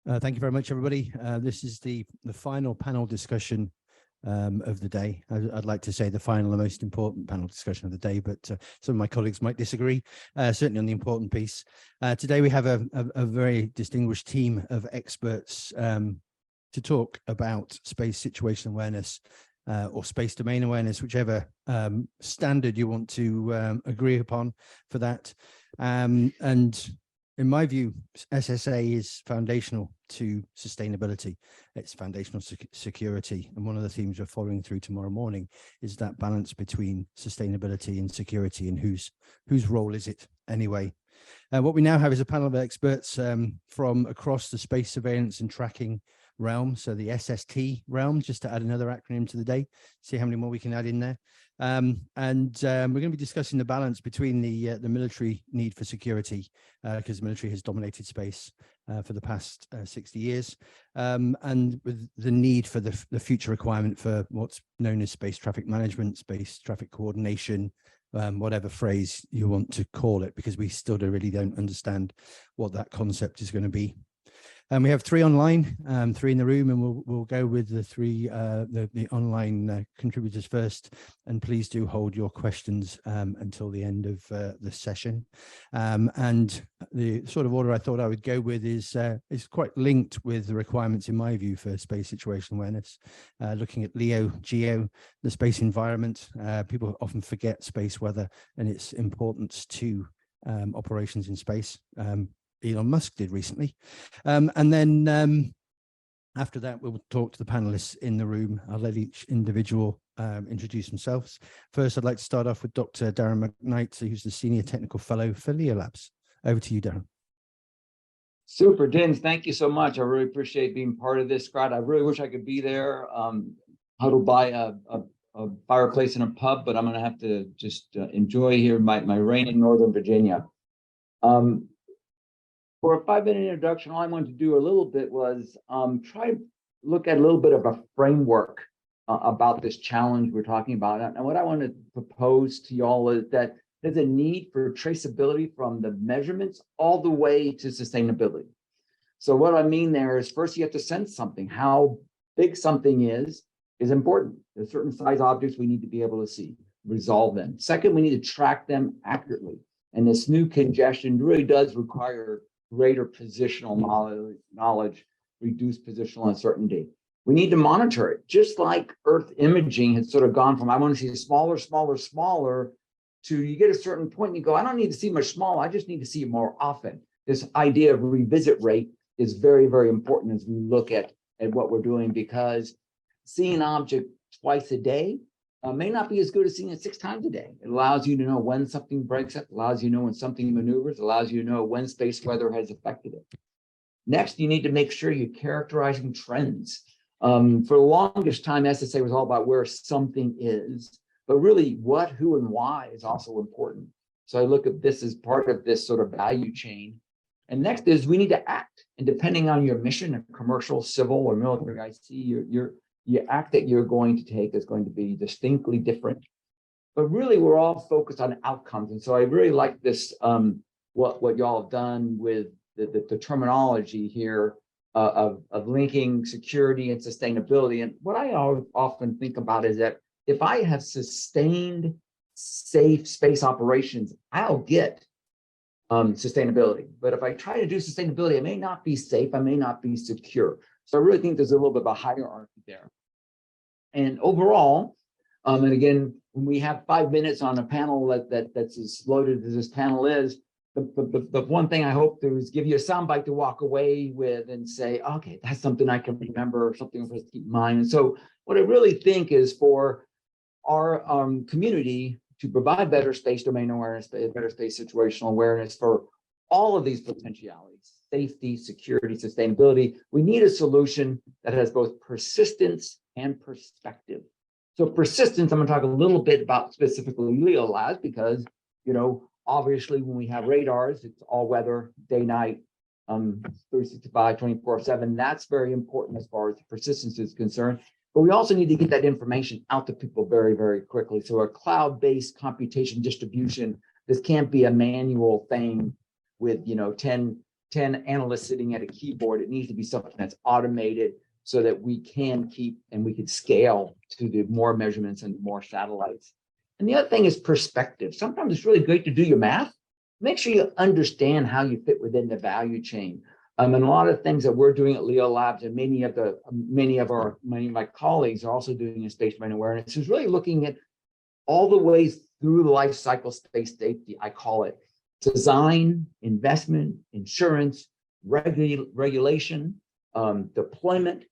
Thank you very much, everybody. This is the final panel discussion of the day. I'd like to say the final and most important panel discussion of the day, but some of my colleagues might disagree, certainly on the important piece. Today we have a very distinguished team of experts to talk about space situational awareness or space domain awareness, whichever standard you want to agree upon for that. And in my view, SSA is foundational to sustainability. It's foundational security. And one of the themes we're following through tomorrow morning is that balance between sustainability and security, and whose role is it anyway? What we now have is a panel of experts from across the space surveillance and tracking realm, so the SST realm, just to add another acronym to the day, see how many more we can add in there. We're going to be discussing the balance between the military need for security, because the military has dominated space for the past 60 years, and with the need for the future requirement for what's known as space traffic management, space traffic coordination, whatever phrase you want to call it, because we still really don't understand what that concept is going to be. And we have three online, three in the room, and we'll go with the three the online contributors first. And please do hold your questions until the end of the session. And the sort of order I thought I would go with is quite linked with the requirements, in my view, for space situational awareness. Looking at LEO, GEO, the space environment. People often forget space weather and its importance to operations in space. Elon Musk did recently. And then after that, we'll talk to the panelists in the room. I'll let each individual introduce themselves. First, I'd like to start off with Dr. Darren McKnight, who's the Senior Technical Fellow for LeoLabs. Over to you, Darren. Super, Dinz, thank you so much. I really appreciate being part of this crowd. I really wish I could be there, huddled by a fireplace in a pub, but I'm going to have to just enjoy here my rain in Northern Virginia. For a 5-minute introduction, all I wanted to do a little bit was try to look at a little bit of a framework about this challenge we're talking about. And what I want to propose to y'all is that there's a need for traceability from the measurements all the way to sustainability. So what I mean there is, first you have to sense something. How big something is important. There's certain size objects we need to be able to see, resolve them. Second, we need to track them accurately. And this new congestion really does require greater positional knowledge, reduced positional uncertainty. We need to monitor it, just like Earth imaging has sort of gone from, I want to see smaller, smaller, smaller, to you get a certain point and you go, I don't need to see much smaller, I just need to see it more often. This idea of revisit rate is very, very important as we look at what we're doing, because seeing an object twice a day may not be as good as seeing it 6 times a day. It allows you to know when something breaks up, allows you to know when something maneuvers, allows you to know when space weather has affected it. Next, you need to make sure you're characterizing trends. For the longest time, SSA was all about where something is, but really what, who, and why is also important. So I look at this as part of this sort of value chain. And next is we need to act. And depending on your mission, a commercial, civil, or military IC, your act that you're going to take is going to be distinctly different. But really, we're all focused on outcomes. And so I really like this, what y'all have done with the terminology here of linking security and sustainability. And what I often think about is that if I have sustained safe space operations, I'll get sustainability. But if I try to do sustainability, I may not be safe, I may not be secure. So I really think there's a little bit of a hierarchy there. And overall, and again, when we have 5 minutes on a panel that's as loaded as this panel is, the one thing I hope to is give you a soundbite to walk away with and say, okay, that's something I can remember, something for us to keep in mind. And so what I really think is for our community to provide better space domain awareness, better space situational awareness for all of these potentialities, safety, security, sustainability, we need a solution that has both persistence and perspective. So persistence, I'm going to talk a little bit about specifically LeoLabs, because, you know, obviously when we have radars, it's all weather, day, night, 365, 24/7. That's very important as far as persistence is concerned. But we also need to get that information out to people very, very quickly. So a cloud-based computation distribution, this can't be a manual thing with, you know, 10 10 analysts sitting at a keyboard. It needs to be something that's automated so that we can keep and we could scale to the more measurements and more satellites. And the other thing is perspective. Sometimes it's really great to do your math. Make sure you understand how you fit within the value chain. And a lot of things that we're doing at LeoLabs and many of my colleagues are also doing in space domain awareness is really looking at all the ways through the life cycle space safety, I call it design, investment, insurance, regulation, deployment,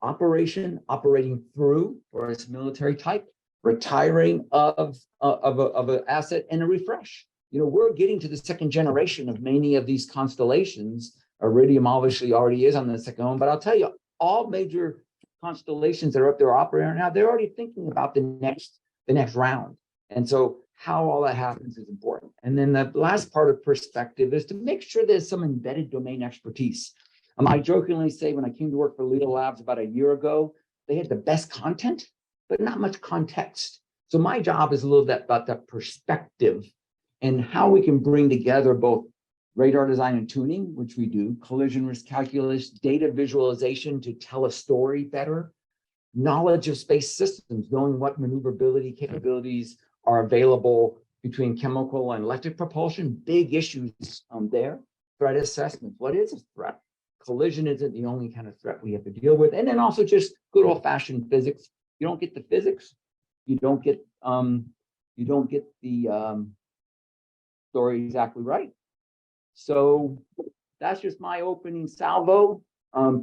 operation, operating through, or its military type, retiring of an asset, and a refresh. You know, we're getting to the second generation of many of these constellations. Iridium obviously already is on the second one, but I'll tell you, all major constellations that are up there operating now, they're already thinking about the next round. And so how all that happens is important. And then the last part of perspective is to make sure there's some embedded domain expertise. I jokingly say when I came to work for LeoLabs about a year ago, they had the best content, but not much context. So my job is a little bit about that perspective and how we can bring together both radar design and tuning, which we do, collision risk calculus, data visualization to tell a story better, knowledge of space systems, knowing what maneuverability capabilities are available between chemical and electric propulsion, big issues there. Threat assessment, what is a threat? Collision isn't the only kind of threat we have to deal with. And then also just good old-fashioned physics. You don't get the physics, you don't get the story exactly right. So that's just my opening salvo.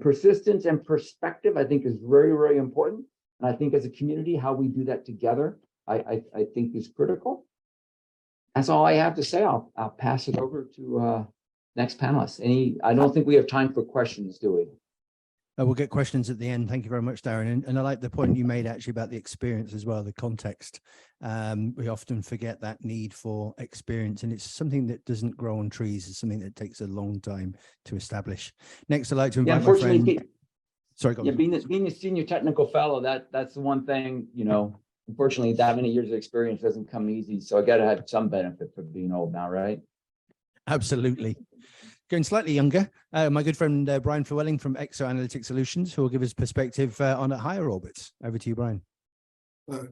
Persistence and perspective, I think, is very, very important. And I think as a community, how we do that together, I think is critical. That's all I have to say. I'll pass it over to next panelist. I don't think we have time for questions, do we? We'll get questions at the end. Thank you very much, Darren. And I like the point you made actually about the experience as well, the context. We often forget that need for experience, and it's something that doesn't grow on trees. It's something that takes a long time to establish. Next, I'd like to invite my friend. Sorry, go on. Being a senior technical fellow, that's the one thing, you know, unfortunately, that many years of experience doesn't come easy. So I got to have some benefit for being old now, right? Absolutely. Going slightly younger, my good friend Brien Flewelling from ExoAnalytic Solutions, who will give us perspective on higher orbits. Over to you, Brien.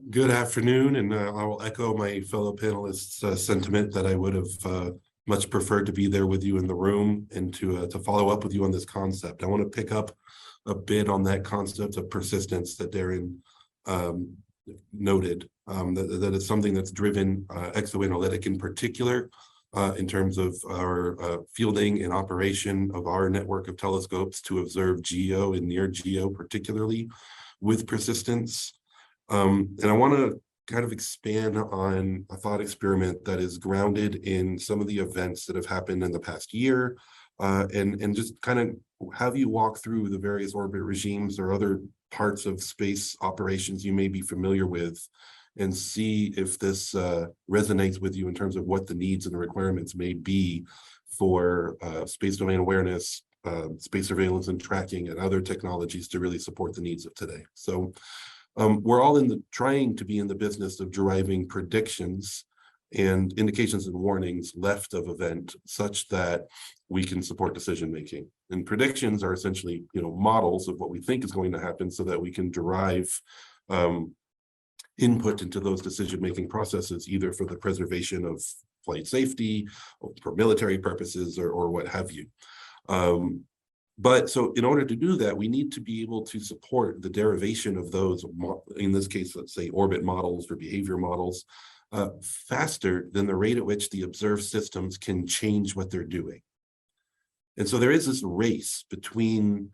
Good afternoon, and I will echo my fellow panelists' sentiment that I would have much preferred to be there with you in the room and to follow up with you on this concept. I want to pick up a bit on that concept of persistence that Darren noted. That is something that's driven ExoAnalytic in particular. In terms of our fielding and operation of our network of telescopes to observe GEO and near GEO, particularly with persistence. And I want to kind of expand on a thought experiment that is grounded in some of the events that have happened in the past year, and just kind of have you walk through the various orbit regimes or other parts of space operations you may be familiar with, and see if this resonates with you in terms of what the needs and the requirements may be for space domain awareness, space surveillance and tracking, and other technologies to really support the needs of today. So we're all trying to be in the business of deriving predictions and indications and warnings left of event such that we can support decision making. And predictions are essentially, you know, models of what we think is going to happen so that we can derive input into those decision-making processes, either for the preservation of flight safety, or for military purposes, or what have you. But so in order to do that, we need to be able to support the derivation of those, in this case, let's say orbit models or behavior models, faster than the rate at which the observed systems can change what they're doing. And so there is this race between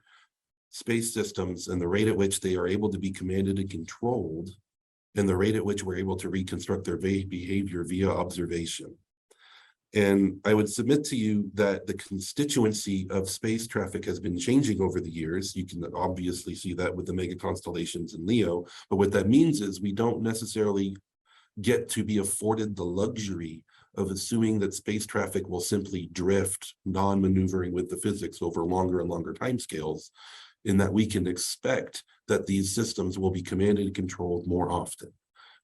space systems and the rate at which they are able to be commanded and controlled, and the rate at which we're able to reconstruct their behavior via observation. And I would submit to you that the constituency of space traffic has been changing over the years. You can obviously see that with the mega constellations in Leo, but what that means is we don't necessarily get to be afforded the luxury of assuming that space traffic will simply drift, non-maneuvering with the physics over longer and longer timescales, in that we can expect that these systems will be commanded and controlled more often.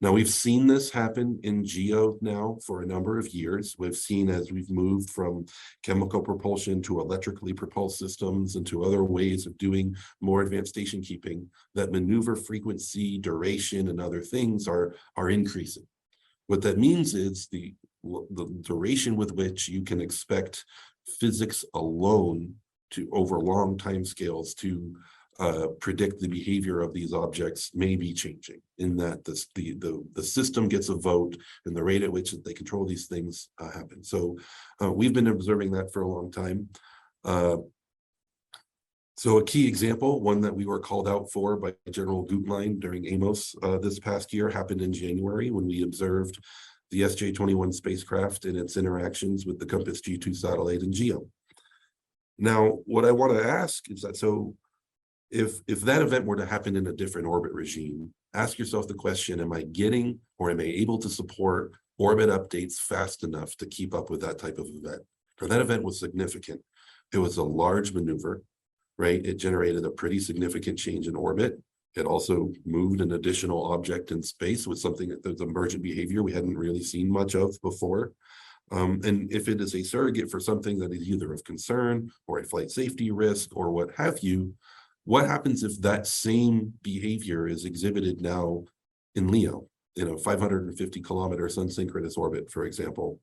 Now, we've seen this happen in GEO now for a number of years. We've seen as we've moved from chemical propulsion to electrically propulsed systems and to other ways of doing more advanced station keeping, that maneuver frequency, duration, and other things are increasing. What that means is the duration with which you can expect physics alone to, over long time scales, to predict the behavior of these objects may be changing, in that the system gets a vote and the rate at which they control these things happen. So we've been observing that for a long time. So a key example, one that we were called out for by General Gutlein during AMOS this past year, happened in January when we observed the SJ-21 spacecraft and its interactions with the Compass G2 satellite in GEO. Now, what I want to ask is that, so if that event were to happen in a different orbit regime, ask yourself the question, am I getting or am I able to support orbit updates fast enough to keep up with that type of event? For that event was significant. It was a large maneuver, right? It generated a pretty significant change in orbit. It also moved an additional object in space with something that there's emergent behavior we hadn't really seen much of before. And if it is a surrogate for something that is either of concern or a flight safety risk or what have you, what happens if that same behavior is exhibited now in LEO, in a 550-kilometer sun-synchronous orbit, for example?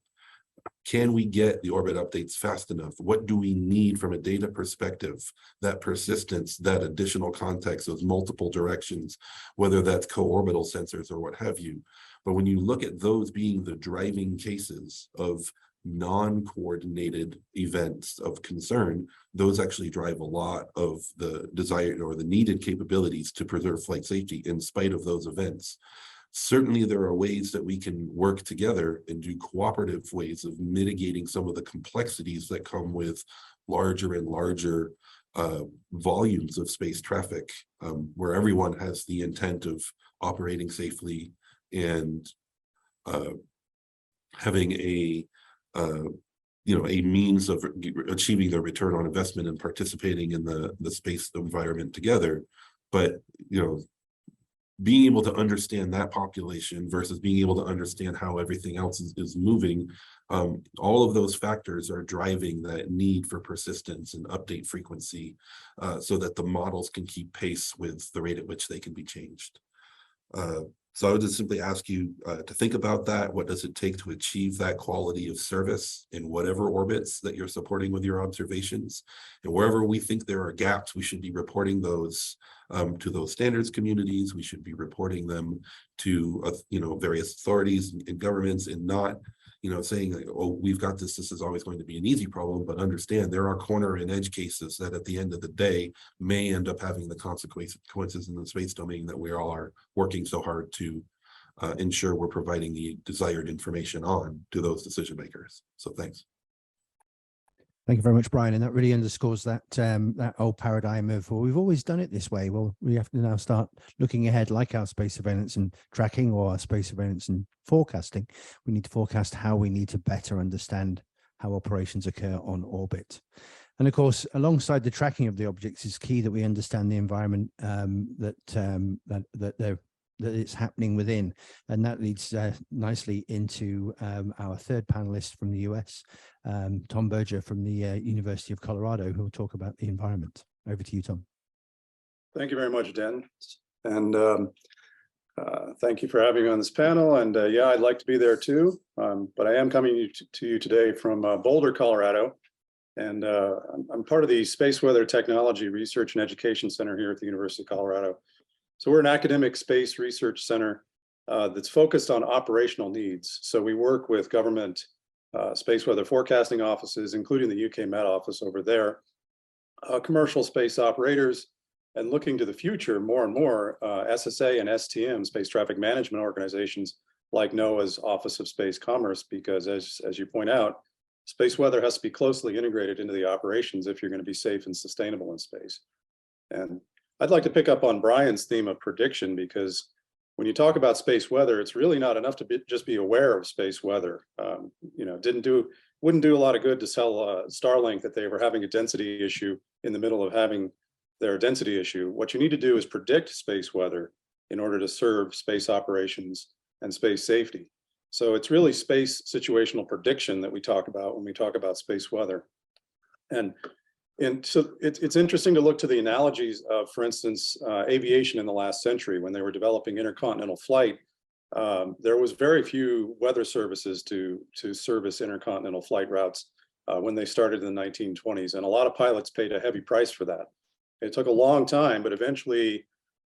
Can we get the orbit updates fast enough? What do we need from a data perspective? That persistence, that additional context, those multiple directions, whether that's co-orbital sensors or what have you. But when you look at those being the driving cases of non-coordinated events of concern, those actually drive a lot of the desired or the needed capabilities to preserve flight safety in spite of those events. Certainly, there are ways that we can work together and do cooperative ways of mitigating some of the complexities that come with larger and larger volumes of space traffic, where everyone has the intent of operating safely and having a means of achieving the return on investment and participating in the space environment together. But being able to understand that population versus being able to understand how everything else is moving, all of those factors are driving that need for persistence and update frequency, so that the models can keep pace with the rate at which they can be changed. So I would just simply ask you to think about that. What does it take to achieve that quality of service in whatever orbits that you're supporting with your observations? And wherever we think there are gaps, we should be reporting those to those standards communities. We should be reporting them to various authorities and governments, and not saying like, oh, we've got this is always going to be an easy problem, but understand there are corner and edge cases that at the end of the day may end up having the consequences in the space domain that we all are working so hard to ensure we're providing the desired information on to those decision makers. So thanks. Thank you very much, Brien. And that really underscores that that old paradigm of, well, we've always done it this way. Well, we have to now start looking ahead, like our space surveillance and tracking, or our space surveillance and forecasting. We need to forecast how we need to better understand how operations occur on orbit. And of course, alongside the tracking of the objects, is key that we understand the environment that it's happening within. And that leads nicely into our third panelist from the US, Tom Berger from the University of Colorado, who will talk about the environment. Over to you, Tom. Thank you very much, Dan. And thank you for having me on this panel. And yeah, I'd like to be there too, but I am coming to you today from Boulder, Colorado. And I'm part of the Space Weather Technology Research and Education Center here at the University of Colorado. So we're an academic space research center that's focused on operational needs. So we work with government space weather forecasting offices, including the UK Met Office over there, commercial space operators, and looking to the future, more and more SSA and STM, space traffic management organizations like NOAA's Office of Space Commerce, because as you point out, space weather has to be closely integrated into the operations if you're going to be safe and sustainable in space. And I'd like to pick up on Brien's theme of prediction, because when you talk about space weather, it's really not enough to just be aware of space weather. Wouldn't do a lot of good to tell Starlink that they were having a density issue in the middle of having their density issue. What you need to do is predict space weather in order to serve space operations and space safety. So it's really space situational prediction that we talk about when we talk about space weather. And so it's interesting to look to the analogies of, for instance, aviation in the last century. When they were developing intercontinental flight, there was very few weather services to service intercontinental flight routes when they started in the 1920s. And a lot of pilots paid a heavy price for that. It took a long time, but eventually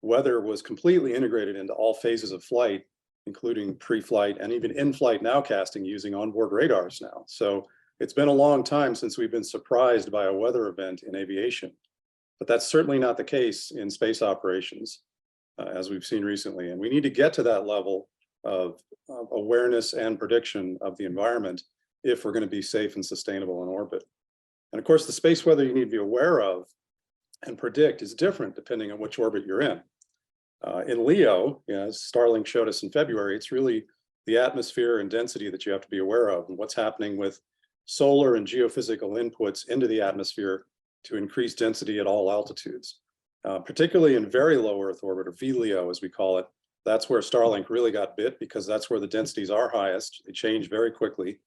weather was completely integrated into all phases of flight, including pre-flight and even in-flight nowcasting using onboard radars now. So it's been a long time since we've been surprised by a weather event in aviation, but that's certainly not the case in space operations, as we've seen recently. And we need to get to that level of awareness and prediction of the environment if we're going to be safe and sustainable in orbit. And of course, the space weather you need to be aware of and predict is different depending on which orbit you're in. In LEO, as Starlink showed us in February, it's really the atmosphere and density that you have to be aware of and what's happening with solar and geophysical inputs into the atmosphere to increase density at all altitudes. Particularly in very low Earth orbit, or VLEO as we call it, that's where Starlink really got bit because that's where the densities are highest. They change very quickly.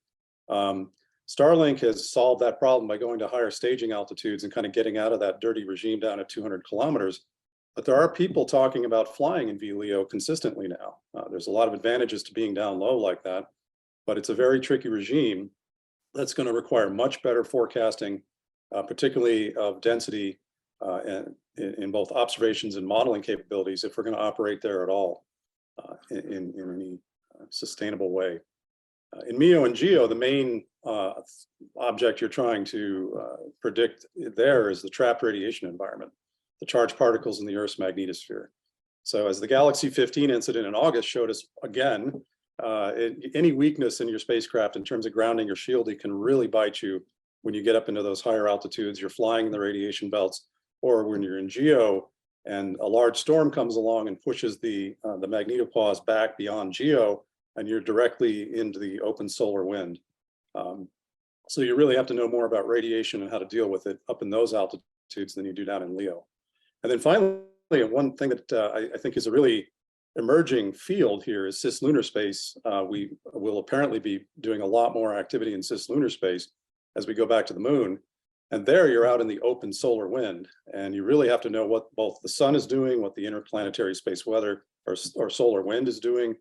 Starlink has solved that problem by going to higher staging altitudes and kind of getting out of that dirty regime down at 200 kilometers. But there are people talking about flying in VLEO consistently now. There's a lot of advantages to being down low like that, but it's a very tricky regime that's going to require much better forecasting, particularly of density and in both observations and modeling capabilities if we're going to operate there at all in any sustainable way. In MEO and GEO, the main object you're trying to predict there is the trapped radiation environment, the charged particles in the Earth's magnetosphere. So as the Galaxy 15 incident in August showed us again, any weakness in your spacecraft in terms of grounding or shielding can really bite you when you get up into those higher altitudes, you're flying in the radiation belts, or when you're in GEO and a large storm comes along and pushes the magnetopause back beyond GEO, and you're directly into the open solar wind. So you really have to know more about radiation and how to deal with it up in those altitudes than you do down in LEO. And then finally, one thing that I think is a really emerging field here is cislunar space. We will apparently be doing a lot more activity in cislunar space as we go back to the moon. And there you're out in the open solar wind, and you really have to know what both the sun is doing, what the interplanetary space weather or solar wind is doing,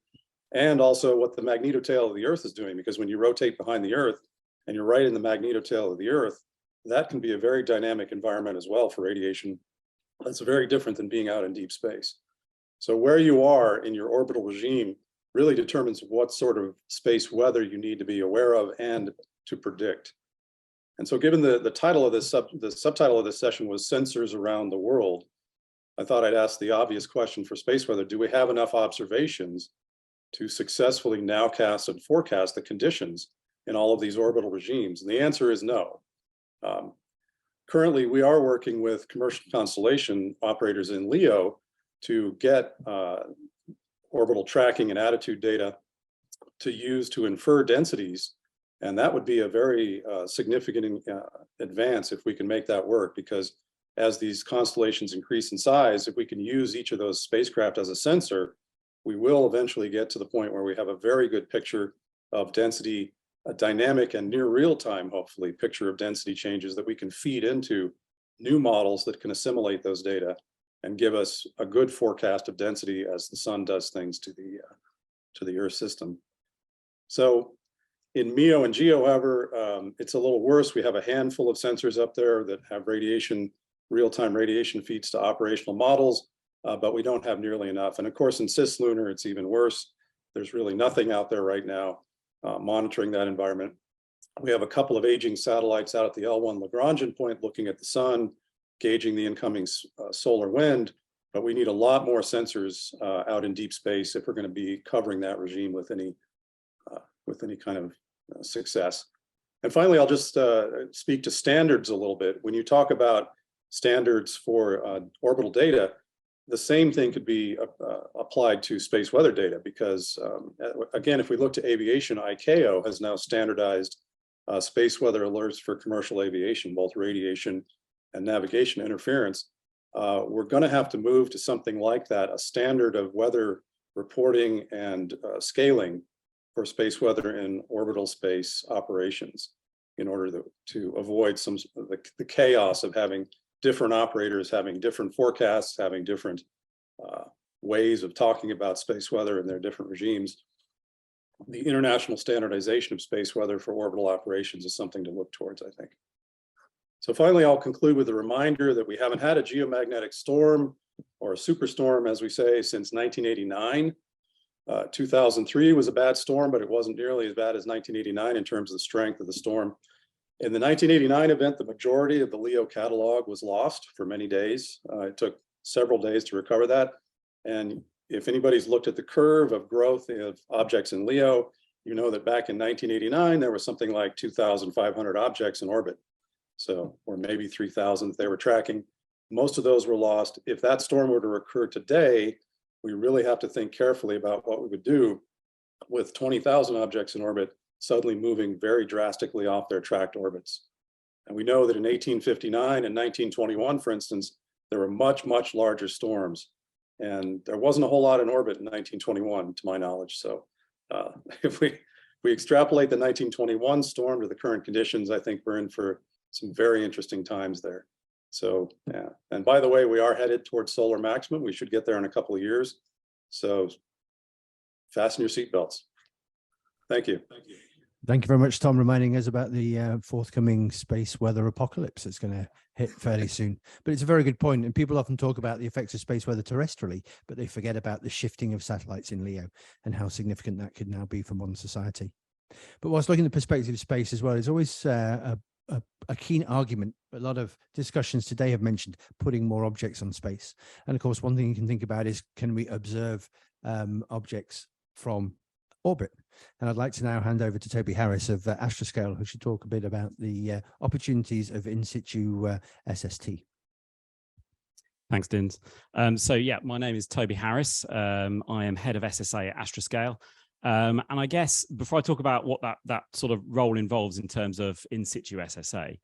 and also what the magnetotail of the Earth is doing, because when you rotate behind the Earth and you're right in the magnetotail of the Earth, that can be a very dynamic environment as well for radiation. That's very different than being out in deep space. So where you are in your orbital regime really determines what sort of space weather you need to be aware of and to predict. And so given the title of this, the subtitle of this session was Sensors Around the World, I thought I'd ask the obvious question for space weather: do we have enough observations to successfully nowcast and forecast the conditions in all of these orbital regimes? And the answer is no. Currently, we are working with commercial constellation operators in LEO to get orbital tracking and attitude data to use to infer densities. And that would be a very significant advance if we can make that work, because as these constellations increase in size, if we can use each of those spacecraft as a sensor, we will eventually get to the point where we have a very good picture of density, a dynamic and near real time, hopefully, picture of density changes that we can feed into new models that can assimilate those data and give us a good forecast of density as the sun does things to the Earth system. So in MEO and GEO, however, it's a little worse. We have a handful of sensors up there that have real-time radiation feeds to operational models, but we don't have nearly enough. And of course, in cislunar, it's even worse. There's really nothing out there right now monitoring that environment. We have a couple of aging satellites out at the L1 Lagrangian point looking at the sun, gauging the incoming solar wind, but we need a lot more sensors out in deep space if we're going to be covering that regime with any kind of success. And finally, I'll just speak to standards a little bit. When you talk about standards for orbital data, the same thing could be applied to space weather data, because again, if we look to aviation, ICAO has now standardized space weather alerts for commercial aviation, both radiation and navigation interference. We're going to have to move to something like that, a standard of weather reporting and scaling for space weather in orbital space operations in order to avoid some of the chaos of having different operators having different forecasts, having different ways of talking about space weather in their different regimes. The international standardization of space weather for orbital operations is something to look towards, I think. So finally, I'll conclude with a reminder that we haven't had a geomagnetic storm or a superstorm, as we say, since 1989. 2003 was a bad storm, but it wasn't nearly as bad as 1989 in terms of the strength of the storm. In the 1989 event, the majority of the LEO catalog was lost for many days. It took several days to recover that. And if anybody's looked at the curve of growth of objects in LEO, you know that back in 1989, there was something like 2,500 objects in orbit. So, or maybe 3,000 they were tracking. Most of those were lost. If that storm were to occur today, we really have to think carefully about what we would do with 20,000 objects in orbit suddenly moving very drastically off their tracked orbits. And we know that in 1859 and 1921, for instance, there were much, much larger storms. And there wasn't a whole lot in orbit in 1921, to my knowledge. So if we extrapolate the 1921 storm to the current conditions, I think we're in for some very interesting times there. So, yeah. And by the way, we are headed towards solar maximum. We should get there in a couple of years. So fasten your seatbelts. Thank you. Thank you. Thank you very much, Tom, reminding us about the forthcoming space weather apocalypse that's going to hit fairly soon. But it's a very good point. And people often talk about the effects of space weather terrestrially, but they forget about the shifting of satellites in LEO and how significant that could now be for modern society. But whilst looking at the perspective of space as well, there's always a keen argument. A lot of discussions today have mentioned putting more objects on space. And of course, one thing you can think about is, can we observe objects from orbit? And I'd like to now hand over to Toby Harris of Astroscale, who should talk a bit about the opportunities of in situ SST. Thanks, Dinz. So yeah, my name is Toby Harris. I am head of SSA at Astroscale. And I guess before I talk about what that sort of role involves in terms of in situ SSA,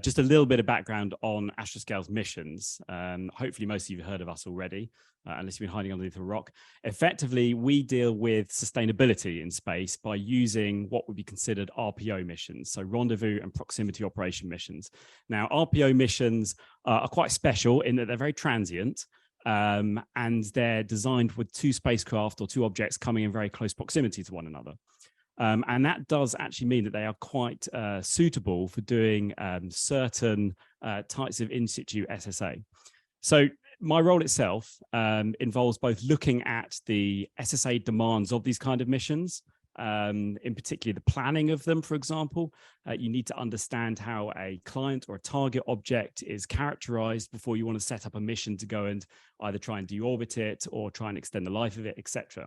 just a little bit of background on Astroscale's missions. Hopefully most of you have heard of us already, unless you've been hiding underneath a rock. Effectively, we deal with sustainability in space by using what would be considered RPO missions, so rendezvous and proximity operation missions. Now, RPO missions are quite special in that they're very transient. And they're designed with two spacecraft or two objects coming in very close proximity to one another. And that does actually mean that they are quite suitable for doing certain types of in situ SSA. So my role itself involves both looking at the SSA demands of these kind of missions, in particular the planning of them. For example, you need to understand how a client or a target object is characterized before you want to set up a mission to go and either try and deorbit it or try and extend the life of it, etc.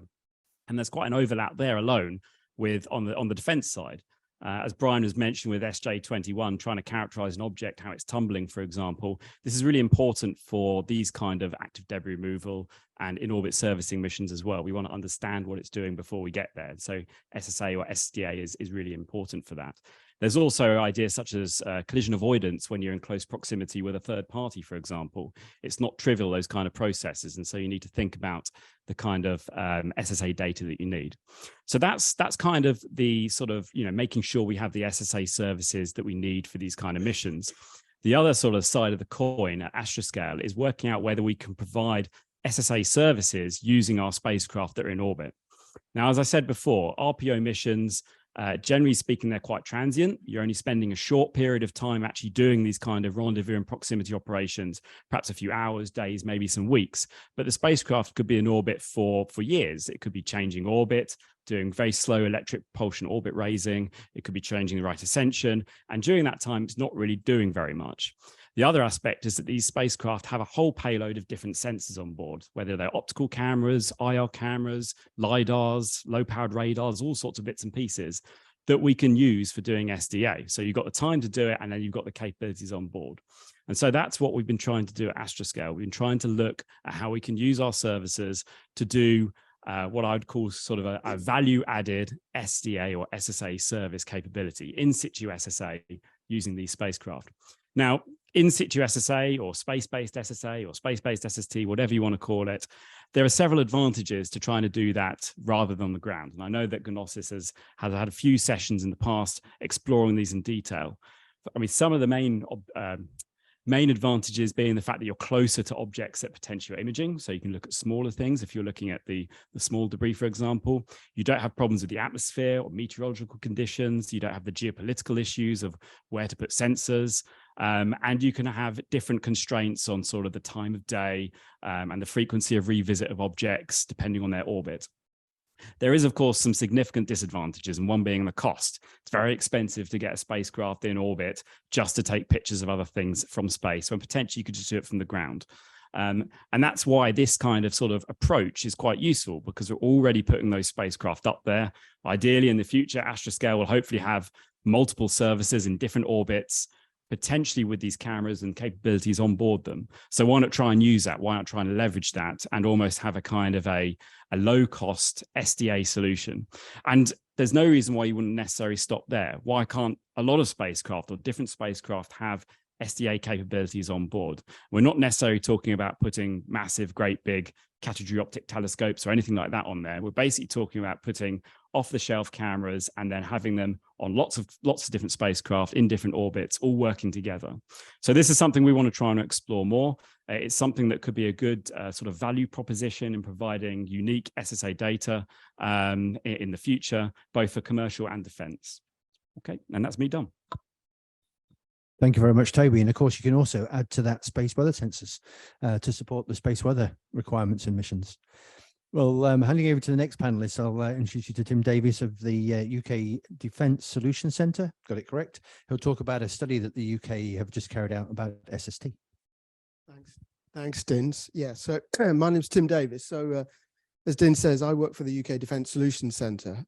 And there's quite an overlap there alone with on the defense side. As Brien was mentioned with SJ21, trying to characterize an object, how it's tumbling, for example, this is really important for these kind of active debris removal and in-orbit servicing missions as well. We want to understand what it's doing before we get there. So SSA or SDA is really important for that. There's also ideas such as collision avoidance when you're in close proximity with a third party, for example. It's not trivial, those kind of processes. And so you need to think about the kind of SSA data that you need. So that's kind of the sort of, making sure we have the SSA services that we need for these kind of missions. The other sort of side of the coin at Astroscale is working out whether we can provide SSA services using our spacecraft that are in orbit. Now, as I said before, RPO missions, generally speaking, they're quite transient. You're only spending a short period of time actually doing these kind of rendezvous and proximity operations, perhaps a few hours, days, maybe some weeks. But the spacecraft could be in orbit for years. It could be changing orbit, doing very slow electric propulsion orbit raising. It could be changing the right ascension. And during that time, it's not really doing very much. The other aspect is that these spacecraft have a whole payload of different sensors on board, whether they're optical cameras, IR cameras, LiDARs, low-powered radars, all sorts of bits and pieces that we can use for doing SDA. So you've got the time to do it, and then you've got the capabilities on board. And so that's what we've been trying to do at Astroscale. We've been trying to look at how we can use our services to do what I would call sort of a value-added SDA or SSA service capability, in situ SSA, using these spacecraft. Now, in situ SSA or space-based SSA or space-based SST, whatever you want to call it, there are several advantages to trying to do that rather than on the ground. And I know that GNOSIS has had a few sessions in the past exploring these in detail. I mean, some of the main advantages being the fact that you're closer to objects that potential imaging. So you can look at smaller things. If you're looking at the small debris, for example, you don't have problems with the atmosphere or meteorological conditions. You don't have the geopolitical issues of where to put sensors. And you can have different constraints on sort of the time of day and the frequency of revisit of objects depending on their orbit. There is, of course, some significant disadvantages, and one being the cost. It's very expensive to get a spacecraft in orbit just to take pictures of other things from space, when potentially you could just do it from the ground. And that's why this kind of sort of approach is quite useful, because we're already putting those spacecraft up there. Ideally, in the future, Astroscale will hopefully have multiple services in different orbits, potentially with these cameras and capabilities on board them. So why not try and use that? Why not try and leverage that and almost have a kind of a low cost SDA solution? And there's no reason why you wouldn't necessarily stop there. Why can't a lot of spacecraft or different spacecraft have SDA capabilities on board? We're not necessarily talking about putting massive, great big cathode optic telescopes or anything like that on there. We're basically talking about putting off-the-shelf cameras and then having them on lots of different spacecraft in different orbits, all working together. So this is something we want to try and explore more. It's something that could be a good sort of value proposition in providing unique SSA data in the future, both for commercial and defense. Okay, and that's me done. Thank you very much, Toby. And of course, you can also add to that space weather sensors to support the space weather requirements and missions. Well, handing over to the next panelist, I'll introduce you to Tim Davies of the UK Defence Solutions Centre. Got it correct. He'll talk about a study that the UK have just carried out about SST. Thanks, Dinz. Yeah, so my name's Tim Davies. So as Dinz says, I work for the UK Defence Solutions Centre,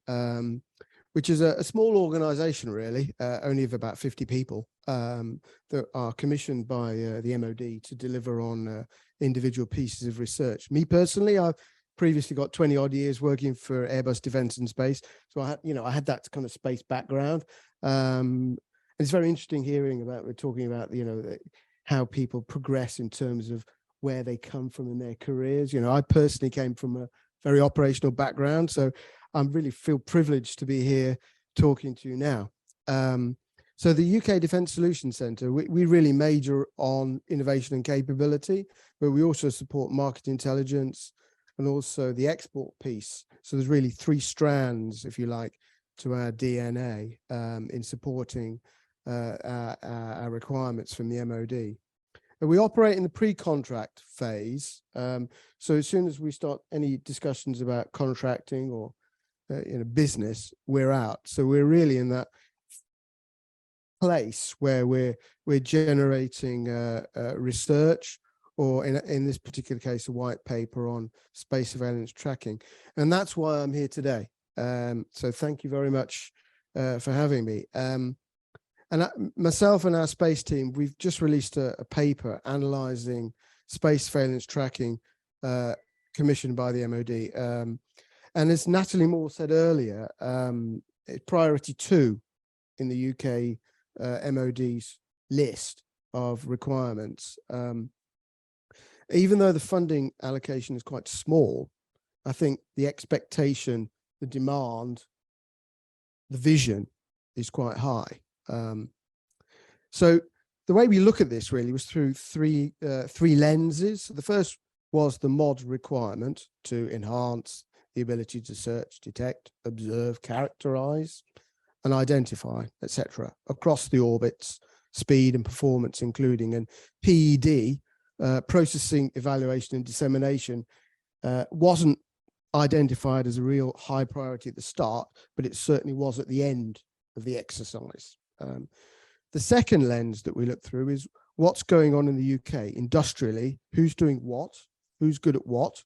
which is a small organisation, really, only of about 50 people that are commissioned by the MOD to deliver on individual pieces of research. Me personally, I've previously got 20 odd years working for Airbus Defence and Space, so I had that kind of space background. And it's very interesting hearing about, we're talking about how people progress in terms of where they come from in their careers. I personally came from a very operational background, so I really feel privileged to be here talking to you now. So the UK Defence Solutions Centre, we really major on innovation and capability, but we also support market intelligence and also the export piece. So there's really three strands, if you like, to our DNA in supporting our requirements from the MOD. And we operate in the pre-contract phase. So as soon as we start any discussions about contracting or business, we're out. So we're really in that place where we're generating research, or in this particular case, a white paper on space surveillance tracking. And that's why I'm here today. So thank you very much for having me. And myself and our space team, we've just released a paper analysing space surveillance tracking commissioned by the MOD. And as Natalie Moore said earlier, it's priority 2 in the UK MOD's list of requirements. Even though the funding allocation is quite small, I think the expectation, the demand, the vision is quite high. So the way we look at this really was through three lenses. The first was the mod requirement to enhance the ability to search, detect, observe, characterize, and identify, etc., across the orbits, speed and performance including. And PED, processing, evaluation, and dissemination, wasn't identified as a real high priority at the start, but it certainly was at the end of the exercise. The second lens that we look through is what's going on in the UK industrially, who's doing what, who's good at what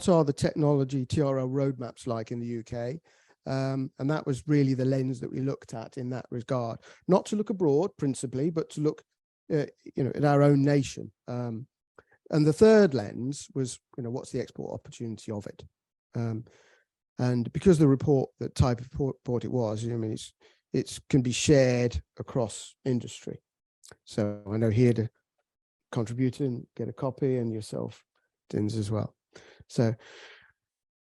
are the technology TRL roadmaps like in the UK? And that was really the lens that we looked at in that regard, not to look abroad principally, but to look at our own nation. And the third lens was, what's the export opportunity of it? And because the report, the type of report it was, it can be shared across industry. So I know here to contribute and get a copy, and yourself, Dinz, as well. So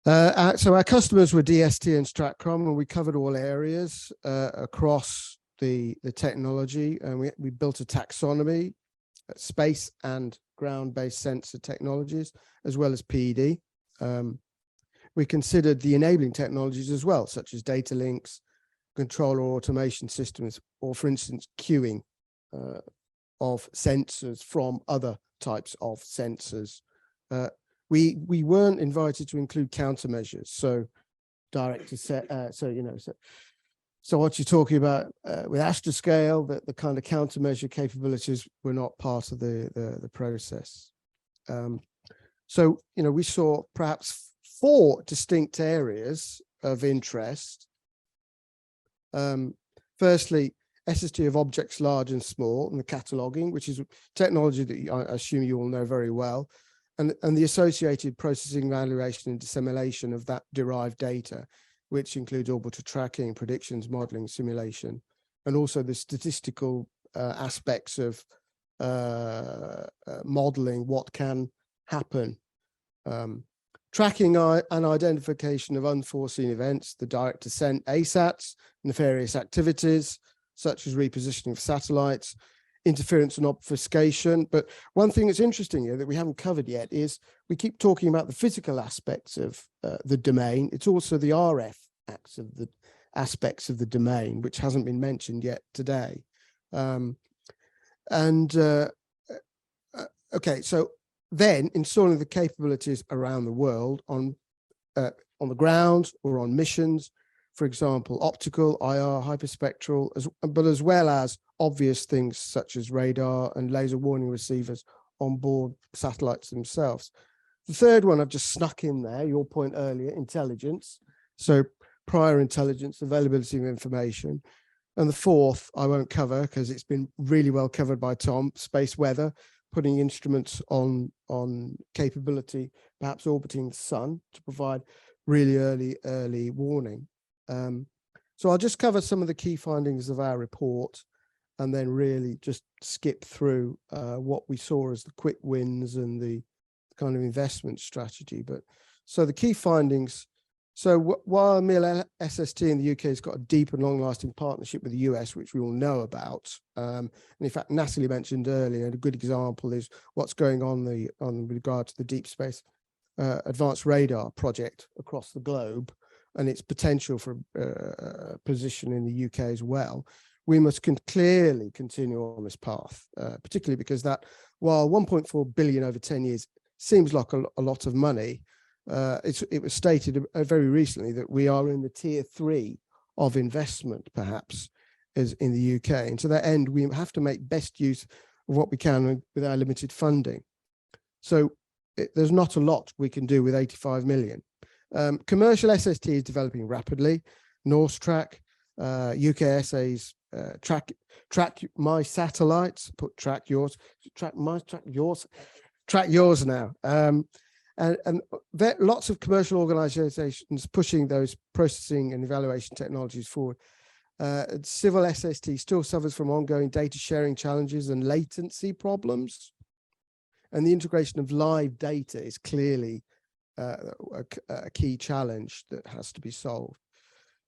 our customers were DST and Stratcom, and we covered all areas across the technology, and we built a taxonomy, space and ground-based sensor technologies, as well as PED. We considered the enabling technologies as well, such as data links, control or automation systems, or for instance, queuing of sensors from other types of sensors. We weren't invited to include countermeasures, so direct to set. So what you're talking about with Astroscale, the kind of countermeasure capabilities were not part of the process. So we saw perhaps 4 distinct areas of interest. Firstly, SST of objects large and small, and the cataloging, which is technology that I assume you all know very well, and the associated processing, evaluation, and dissemination of that derived data, which includes orbital tracking, predictions, modeling, simulation, and also the statistical aspects of modeling what can happen. Tracking and identification of unforeseen events, the direct descent ASATs, nefarious activities, such as repositioning of satellites, interference and obfuscation. But one thing that's interesting here that we haven't covered yet is we keep talking about the physical aspects of the domain. It's also the RF aspects of the domain, which hasn't been mentioned yet today. Okay, so then installing the capabilities around the world on the ground or on missions, for example, optical, IR, hyperspectral, but as well as obvious things such as radar and laser warning receivers on board satellites themselves. The third one I've just snuck in there, your point earlier, intelligence. So prior intelligence, availability of information. And the fourth I won't cover because it's been really well covered by Tom, space weather, putting instruments on capability, perhaps orbiting the sun to provide really early warning. So I'll just cover some of the key findings of our report and then really just skip through what we saw as the quick wins and the kind of investment strategy. But so the key findings, so while MIL SST in the UK has got a deep and long-lasting partnership with the US, which we all know about, and in fact, Natalie mentioned earlier, and a good example is what's going on with regard to the deep space advanced radar project across the globe and its potential for position in the UK as well. We must clearly continue on this path, particularly because that while 1.4 billion over 10 years seems like a lot of money, it was stated very recently that we are in the tier 3 of investment, perhaps, as in the UK. And to that end, we have to make best use of what we can with our limited funding. So there's not a lot we can do with 85 million. Commercial SST is developing rapidly. NORSS track, UKSA's track my satellites, put track yours now. And lots of commercial organizations pushing those processing and evaluation technologies forward. Civil SST still suffers from ongoing data sharing challenges and latency problems. And the integration of live data is clearly a key challenge that has to be solved.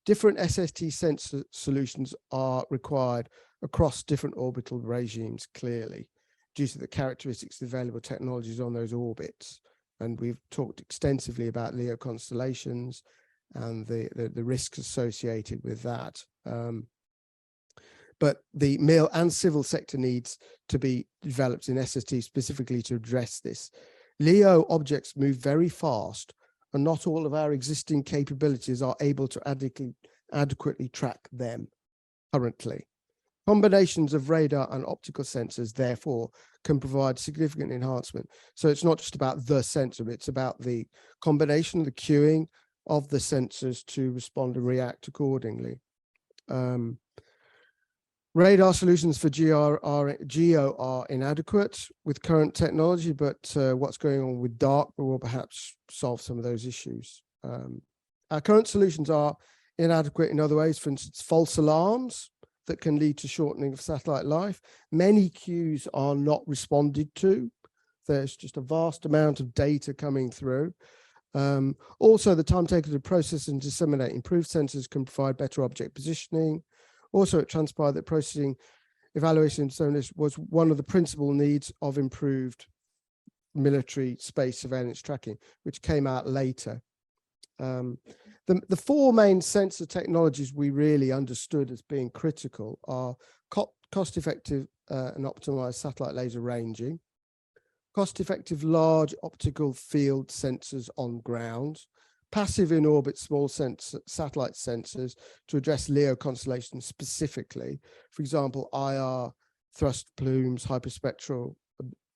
Different SST sensor solutions are required across different orbital regimes, clearly, due to the characteristics of available technologies on those orbits. And we've talked extensively about LEO constellations and the risks associated with that. But the MIL and civil sector needs to be developed in SST specifically to address this. LEO objects move very fast, and not all of our existing capabilities are able to adequately track them currently. Combinations of radar and optical sensors, therefore, can provide significant enhancement. So it's not just about the sensor, it's about the combination, the queuing of the sensors to respond and react accordingly. Radar solutions for GEO are inadequate with current technology, but what's going on with dark will perhaps solve some of those issues. Our current solutions are inadequate in other ways, for instance, false alarms that can lead to shortening of satellite life. Many queues are not responded to. There's just a vast amount of data coming through. Also, the time taken to process and disseminate improved sensors can provide better object positioning. Also, it transpired that processing, evaluation, and dissemination was one of the principal needs of improved military space surveillance tracking, which came out later. The four main sensor technologies we really understood as being critical are cost-effective and optimized satellite laser ranging, cost-effective large optical field sensors on ground, passive in-orbit small satellite sensors to address LEO constellations specifically, for example, IR, thrust plumes, hyperspectral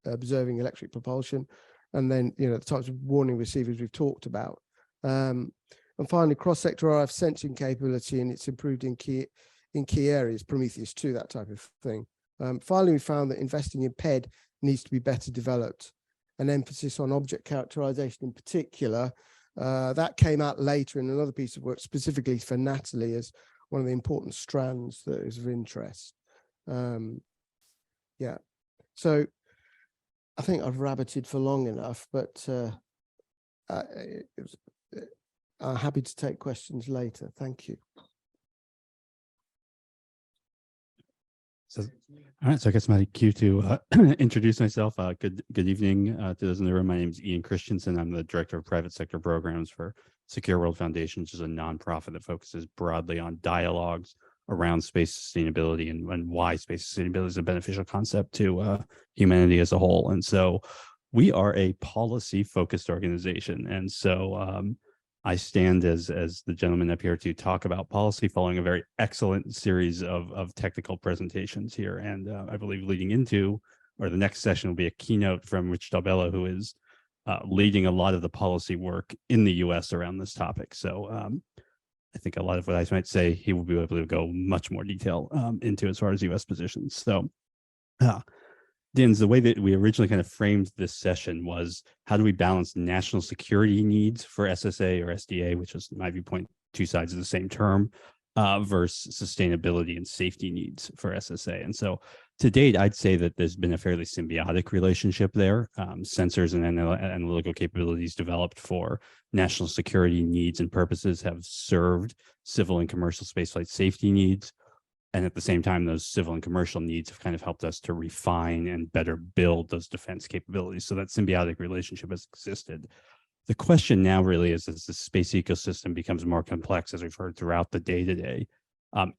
observing electric propulsion, and then the types of warning receivers we've talked about. And finally, cross-sector RF sensing capability, and it's improved in key areas, Prometheus 2, that type of thing. Finally, we found that investing in PED needs to be better developed. An emphasis on object characterization in particular, that came out later in another piece of work, specifically for Natalie, as one of the important strands that is of interest. Yeah, so I think I've rabbited for long enough, but I'm happy to take questions later. Thank you. So, all right, so I guess my cue to introduce myself. Good evening to those in the room. My name is Ian Christensen. I'm the Director of Private Sector Programs for Secure World Foundation, which is a nonprofit that focuses broadly on dialogues around space sustainability and why space sustainability is a beneficial concept to humanity as a whole. And so we are a policy-focused organization. And so I stand as the gentleman up here to talk about policy following a very excellent series of technical presentations here. And I believe leading into, or the next session will be a keynote from Rich Dalbello, who is leading a lot of the policy work in the US around this topic. So I think a lot of what I might say, he will be able to go much more detail into as far as US positions. So Dinz, the way that we originally kind of framed this session was, how do we balance national security needs for SSA or SDA, which is, in my viewpoint, two sides of the same term, versus sustainability and safety needs for SSA. And so to date, I'd say that there's been a fairly symbiotic relationship there. Sensors and analytical capabilities developed for national security needs and purposes have served civil and commercial spaceflight safety needs. And at the same time, those civil and commercial needs have kind of helped us to refine and better build those defense capabilities. So that symbiotic relationship has existed. The question now really is, as the space ecosystem becomes more complex, as we've heard throughout the day today,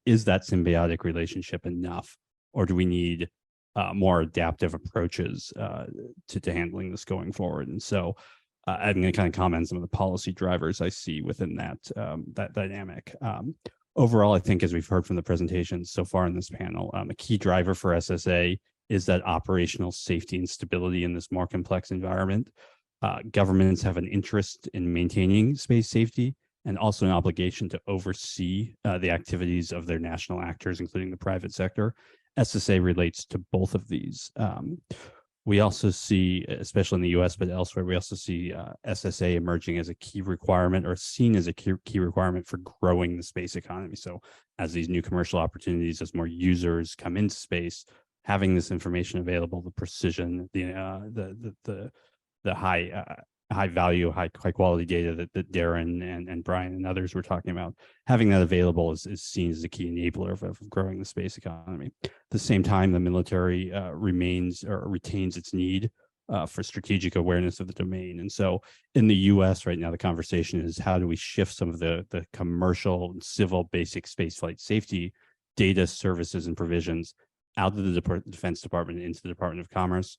is that symbiotic relationship enough? Or do we need more adaptive approaches to handling this going forward? And so I'm going to kind of comment on some of the policy drivers I see within that dynamic. Overall, I think, as we've heard from the presentations so far in this panel, a key driver for SSA is that operational safety and stability in this more complex environment. Governments have an interest in maintaining space safety and also an obligation to oversee the activities of their national actors, including the private sector. SSA relates to both of these. We also see, especially in the US, but elsewhere, we also see SSA emerging as a key requirement, or seen as a key requirement for growing the space economy. So as these new commercial opportunities, as more users come into space, having this information available, the precision, the high value, high quality data that Darren and Brien and others were talking about, having that available is seen as a key enabler of growing the space economy. At the same time, the military retains its need for strategic awareness of the domain. And so in the US right now, the conversation is, how do we shift some of the commercial and civil basic spaceflight safety data, services, and provisions out of the Defense Department into the Department of Commerce,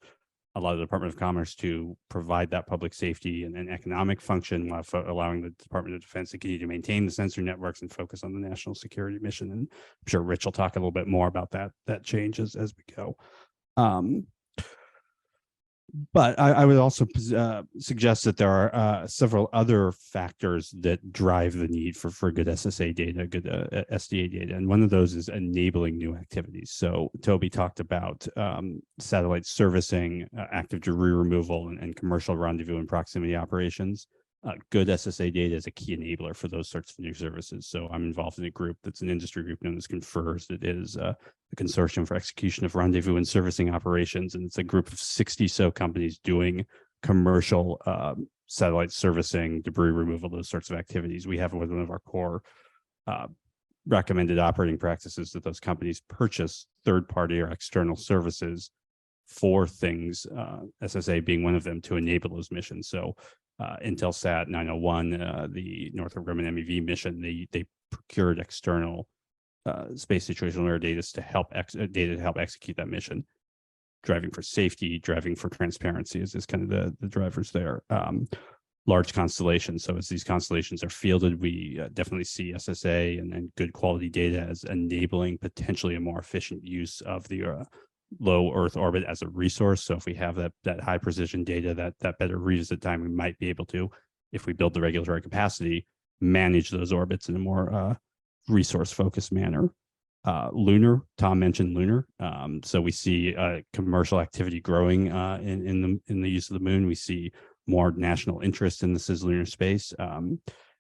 allow the Department of Commerce to provide that public safety and economic function, while allowing the Department of Defense to continue to maintain the sensor networks and focus on the national security mission. And I'm sure Rich will talk a little bit more about that change as we go. But I would also suggest that there are several other factors that drive the need for good SSA data, good SDA data. And one of those is enabling new activities. So Toby talked about satellite servicing, active debris removal, and commercial rendezvous and proximity operations. Good SSA data is a key enabler for those sorts of new services. So I'm involved in a group that's an industry group known as CONFERS. It is the Consortium for Execution of Rendezvous and Servicing Operations, and it's a group of 60 so companies doing commercial satellite servicing, debris removal, those sorts of activities. We have one of our core recommended operating practices that those companies purchase third-party or external services for things, SSA being one of them, to enable those missions. So Intelsat 901, the Northrop Grumman MEV mission, they procured external space situational aware data to help execute that mission. Driving for safety, driving for transparency is kind of the drivers there. Large constellations. So as these constellations are fielded, we definitely see SSA and good quality data as enabling potentially a more efficient use of the low Earth orbit as a resource. So if we have that high precision data, that better revisit time, we might be able to, if we build the regulatory capacity, manage those orbits in a more resource focused manner. Lunar, Tom mentioned lunar. So we see commercial activity growing in the use of the moon. We see more national interest in the cislunar space. And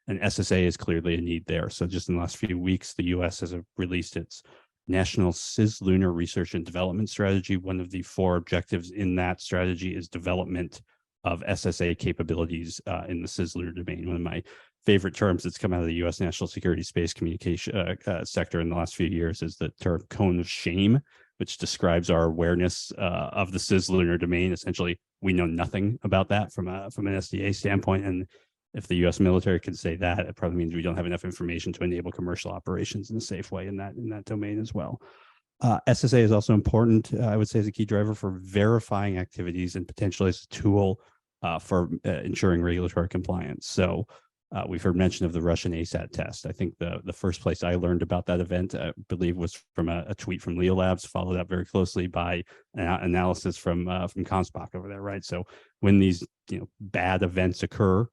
SSA is clearly a need there. So just in the last few weeks, the US has released its National Cislunar Research and Development Strategy. One of the 4 objectives in that strategy is development of SSA capabilities in the cislunar domain. One of my favorite terms that's come out of the U.S. national security space communication sector in the last few years is the term cone of shame, which describes our awareness of the cislunar domain. Essentially, we know nothing about that from an SDA standpoint. And if the U.S. military can say that, it probably means we don't have enough information to enable commercial operations in a safe way in that domain as well. SSA is also important, I would say, as a key driver for verifying activities and potentially as a tool for ensuring regulatory compliance. So we've heard mention of the Russian ASAT test. I think the first place I learned about that event, I believe, was from a tweet from LeoLabs, followed up very closely by an analysis from Consbach over there, right? So when these bad events occur,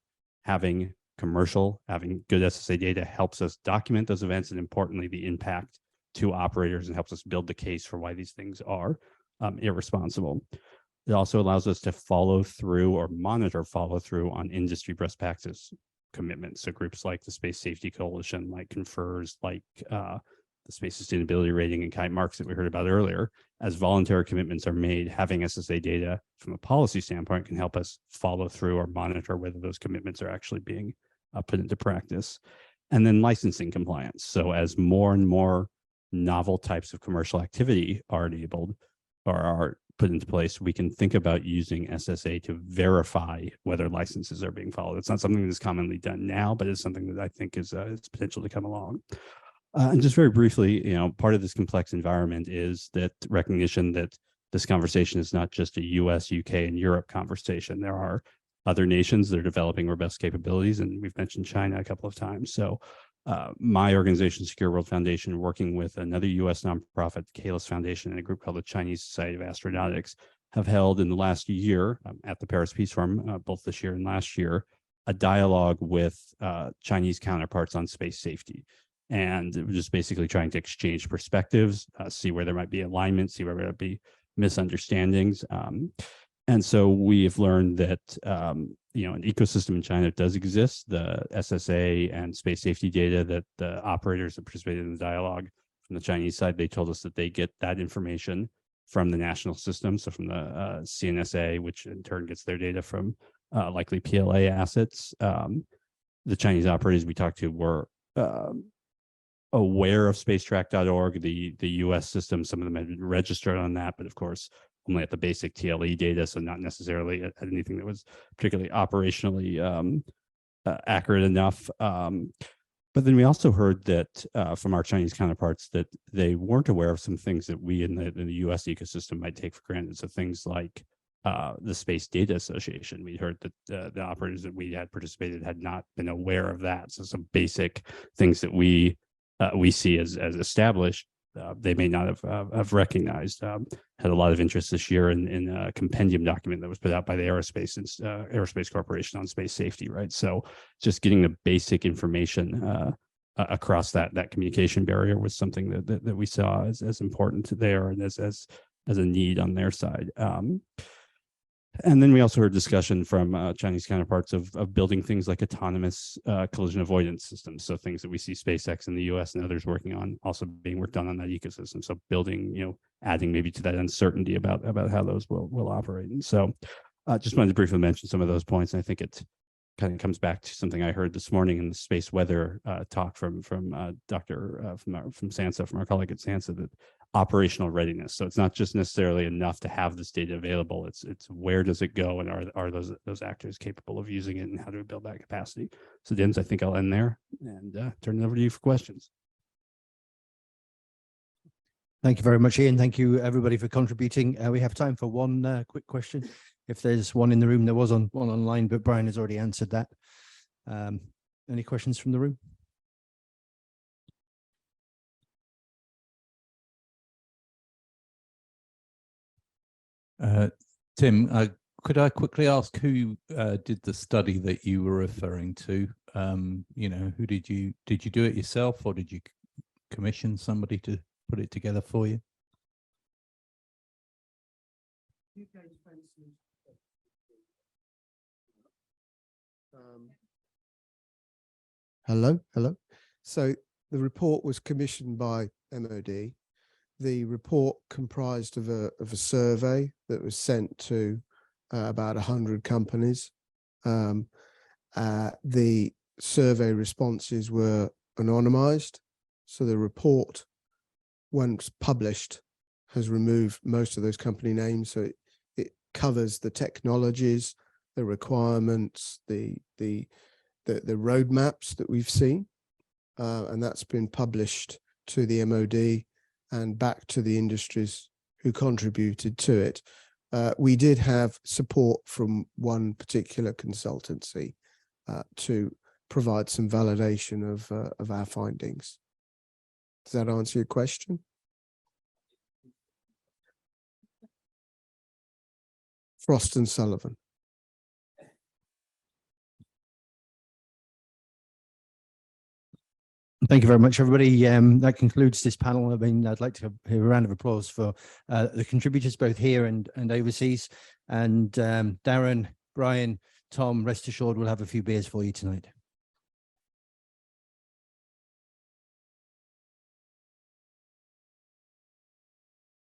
having good SSA data helps us document those events, and importantly, the impact to operators, and helps us build the case for why these things are irresponsible. It also allows us to follow through or monitor follow through on industry best practice commitments. So groups like the Space Safety Coalition, like Confers, like the Space Sustainability Rating and Kite Marks that we heard about earlier, as voluntary commitments are made, having SSA data from a policy standpoint can help us follow through or monitor whether those commitments are actually being put into practice. And then licensing compliance. So as more and more novel types of commercial activity are enabled or are put into place, we can think about using SSA to verify whether licenses are being followed. It's not something that's commonly done now, but it's something that I think is potential to come along. And just very briefly, part of this complex environment is that recognition that this conversation is not just a US, UK, and Europe conversation. There are other nations that are developing robust capabilities, and we've mentioned China a couple of times. So my organization, Secure World Foundation, working with another US nonprofit, Kalis Foundation, and a group called the Chinese Society of Astronautics, have held in the last year at the Paris Peace Forum, both this year and last year, a dialogue with Chinese counterparts on space safety. And we're just basically trying to exchange perspectives, see where there might be alignment, see where there might be misunderstandings. And so we have learned that an ecosystem in China does exist. The SSA and space safety data that the operators that participated in the dialogue from the Chinese side, they told us that they get that information from the national system, so from the CNSA, which in turn gets their data from likely PLA assets. The Chinese operators we talked to were aware of spacetrack.org, the US system. Some of them had been registered on that, but of course, only at the basic TLE data, so not necessarily at anything that was particularly operationally accurate enough. But then we also heard that from our Chinese counterparts that they weren't aware of some things that we in the US ecosystem might take for granted. So things like the Space Data Association. We heard that the operators that we had participated had not been aware of that. So some basic things that we see as established, they may not have recognized. Had a lot of interest this year in a compendium document that was put out by the Aerospace Corporation on space safety, right? So just getting the basic information across that communication barrier was something that we saw as important there and as a need on their side. And then we also heard discussion from Chinese counterparts of building things like autonomous collision avoidance systems. So things that we see SpaceX in the US and others working on, also being worked on that ecosystem. So building, adding maybe to that uncertainty about how those will operate. And so just wanted to briefly mention some of those points. And I think kind of comes back to something I heard this morning in the space weather talk from Dr. from SANSA, from our colleague at SANSA, that operational readiness. So it's not just necessarily enough to have this data available. It's where does it go, and are those actors capable of using it, and how do we build that capacity? So Dinz, I think I'll end there and turn it over to you for questions. Thank you very much, Ian. Thank you, everybody, for contributing. We have time for one quick question. If there's one in the room, there was one online, but Brien has already answered that. Any questions from the room? Tim, could I quickly ask who did the study that you were referring to? You know, who did you do it yourself, or did you commission somebody to put it together for you? Hello. So the report was commissioned by MOD. The report comprised of a survey that was sent to about 100 companies. The survey responses were anonymized, so the report, once published, has removed most of those company names. So it covers the technologies, the requirements, the roadmaps that we've seen, and that's been published to the MOD and back to the industries who contributed to it. We did have support from one particular consultancy to provide some validation of our findings. Does that answer your question? Frost and Sullivan. Thank you very much, everybody. That concludes this panel. I mean, I'd like to hear a round of applause for the contributors both here and overseas. And Darren, Brien, Tom, rest assured we'll have a few beers for you tonight.